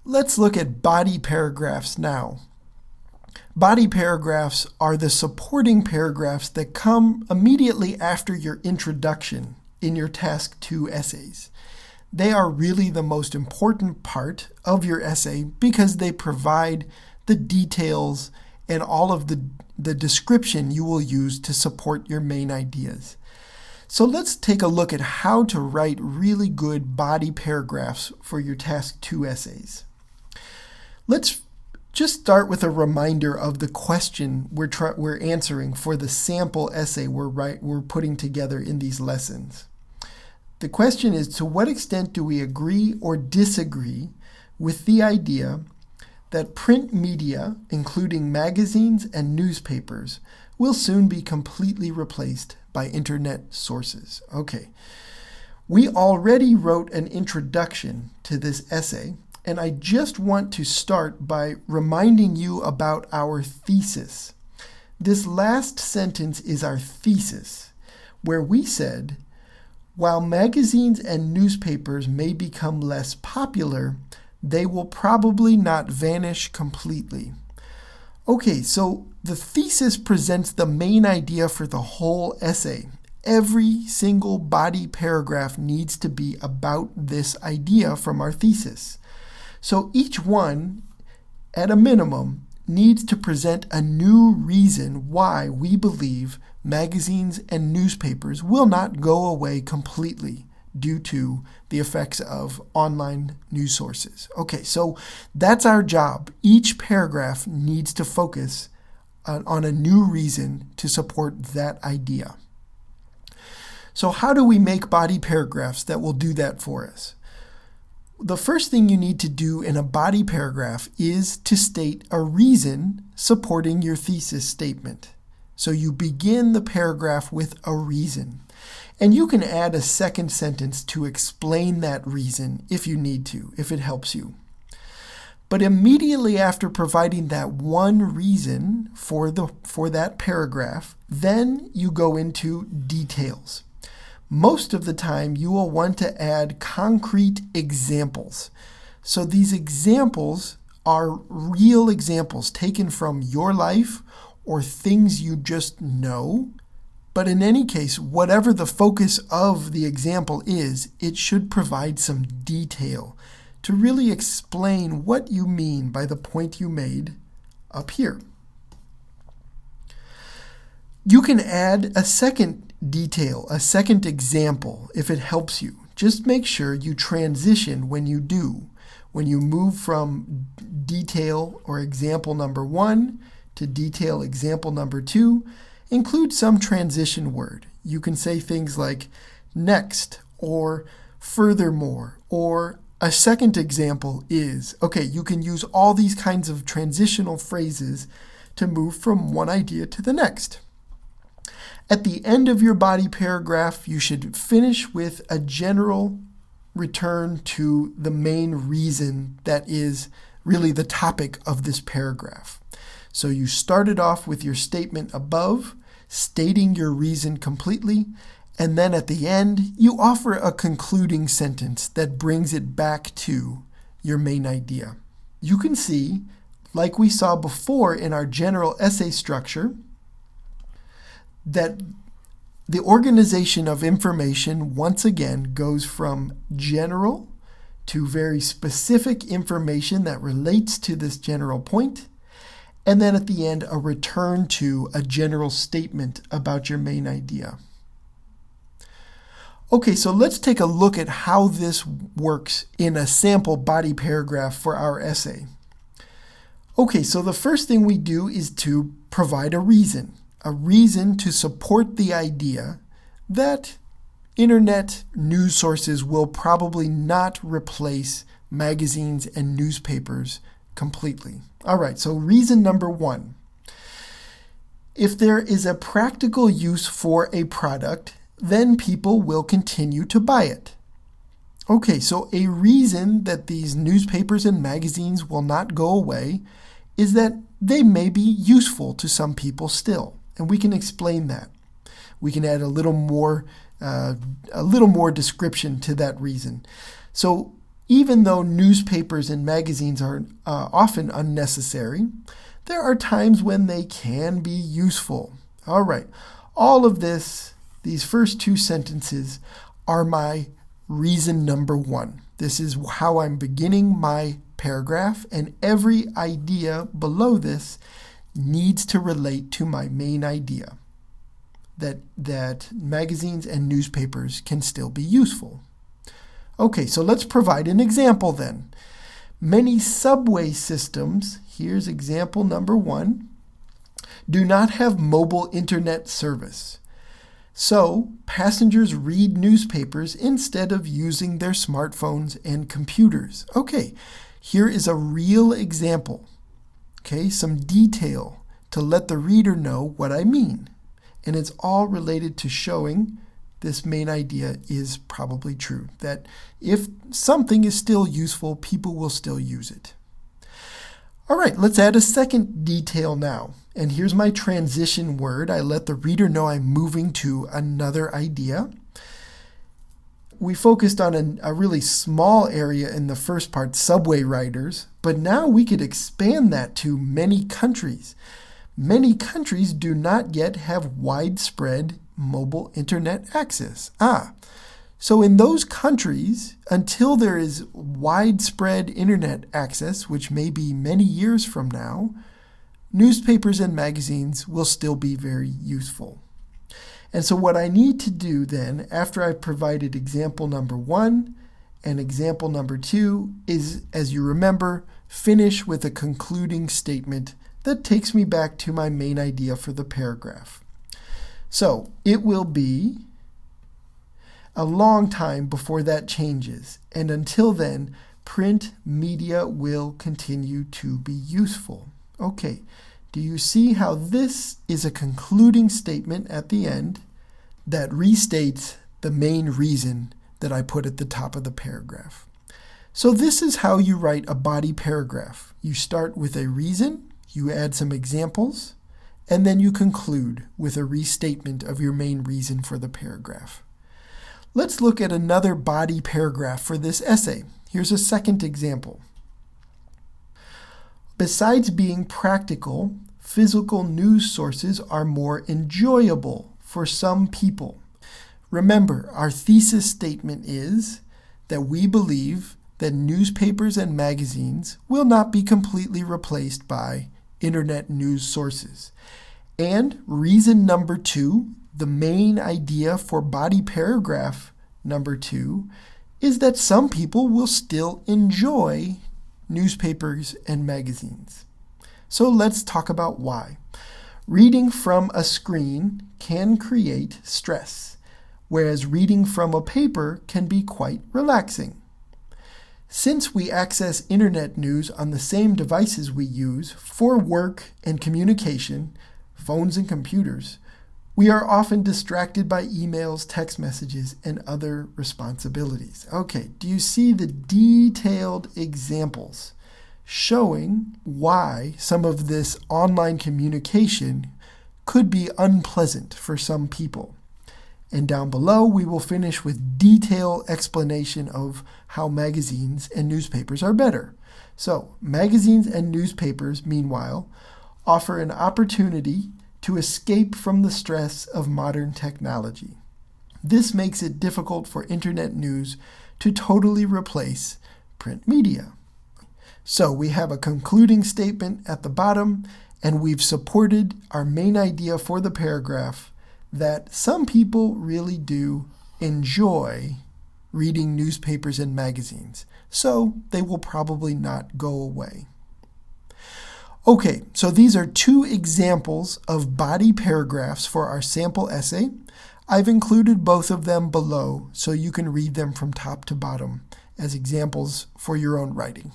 Let's look at body paragraphs now. Body paragraphs are the supporting paragraphs that come immediately after your introduction in your Task 2 essays. They are really the most important part of your essay because they provide the details and all of the description you will use to support your main ideas. So let's take a look at how to write really good body paragraphs for your Task 2 essays. Let's just start with a reminder of the question we're answering for the sample essay we're putting together in these lessons. The question is, to what extent do we agree or disagree with the idea that print media, including magazines and newspapers, will soon be completely replaced by internet sources? Okay, we already wrote an introduction to this essay, and I just want to start by reminding you about our thesis. This last sentence is our thesis, where we said, while magazines and newspapers may become less popular, they will probably not vanish completely. Okay, so the thesis presents the main idea for the whole essay. Every single body paragraph needs to be about this idea from our thesis. So each one, at a minimum, needs to present a new reason why we believe magazines and newspapers will not go away completely due to the effects of online news sources. Okay, so that's our job. Each paragraph needs to focus on a new reason to support that idea. So how do we make body paragraphs that will do that for us? The first thing you need to do in a body paragraph is to state a reason supporting your thesis statement. So you begin the paragraph with a reason. And you can add a second sentence to explain that reason if you need to, if it helps you. But immediately after providing that one reason for that paragraph, then you go into details. Most of the time, you will want to add concrete examples. So these examples are real examples taken from your life or things you just know. But in any case, whatever the focus of the example is, it should provide some detail to really explain what you mean by the point you made up here. You can add a second detail, a second example, if it helps you. Just make sure you transition when you do. When you move from detail or example number 1 to detail example number 2, include some transition word. You can say things like next or furthermore or a second example is. Okay, you can use all these kinds of transitional phrases to move from one idea to the next. At the end of your body paragraph, you should finish with a general return to the main reason that is really the topic of this paragraph. So you started off with your statement above, stating your reason completely, and then at the end, you offer a concluding sentence that brings it back to your main idea. You can see, like we saw before in our general essay structure, that the organization of information once again goes from general to very specific information that relates to this general point, and then at the end, a return to a general statement about your main idea. Okay, so let's take a look at how this works in a sample body paragraph for our essay. Okay, so the first thing we do is to provide a reason to support the idea that internet news sources will probably not replace magazines and newspapers completely. All right, so reason number 1. If there is a practical use for a product, then people will continue to buy it. Okay, so a reason that these newspapers and magazines will not go away is that they may be useful to some people still, and we can explain that. We can add a little more description to that reason. So Even though newspapers and magazines are often unnecessary, there are times when they can be useful. All right, all of this, these first two sentences, are my reason number one. This is how I'm beginning my paragraph, and every idea below this needs to relate to my main idea, that magazines and newspapers can still be useful. Okay, so let's provide an example then. Many subway systems, here's example number one, do not have mobile internet service. So, passengers read newspapers instead of using their smartphones and computers. Okay, here is a real example. Okay, some detail to let the reader know what I mean. And it's all related to showing this main idea is probably true, that if something is still useful, people will still use it. All right, let's add a second detail now. And here's my transition word. I let the reader know I'm moving to another idea. We focused on a really small area in the first part, subway riders, but now we could expand that to many countries. Many countries do not yet have widespread mobile internet access. So in those countries, until there is widespread internet access, which may be many years from now, newspapers and magazines will still be very useful. And so what I need to do then, after I've provided example number one and example number two, is, as you remember, finish with a concluding statement that takes me back to my main idea for the paragraph. So it will be a long time before that changes, and until then, print media will continue to be useful. Okay, do you see how this is a concluding statement at the end that restates the main reason that I put at the top of the paragraph? So this is how you write a body paragraph. You start with a reason, you add some examples, and then you conclude with a restatement of your main reason for the paragraph. Let's look at another body paragraph for this essay. Here's a second example. Besides being practical, physical news sources are more enjoyable for some people. Remember, our thesis statement is that we believe that newspapers and magazines will not be completely replaced by internet news sources. And reason number two, the main idea for body paragraph number two, is that some people will still enjoy newspapers and magazines. So let's talk about why. Reading from a screen can create stress, whereas reading from a paper can be quite relaxing. Since we access internet news on the same devices we use for work and communication, phones and computers, we are often distracted by emails, text messages, and other responsibilities. Okay, do you see the detailed examples showing why some of this online communication could be unpleasant for some people? And down below, we will finish with detailed explanation of how magazines and newspapers are better. So, magazines and newspapers, meanwhile, offer an opportunity to escape from the stress of modern technology. This makes it difficult for internet news to totally replace print media. So we have a concluding statement at the bottom, and we've supported our main idea for the paragraph that some people really do enjoy reading newspapers and magazines, so they will probably not go away. Okay, so these are two examples of body paragraphs for our sample essay. I've included both of them below so you can read them from top to bottom as examples for your own writing.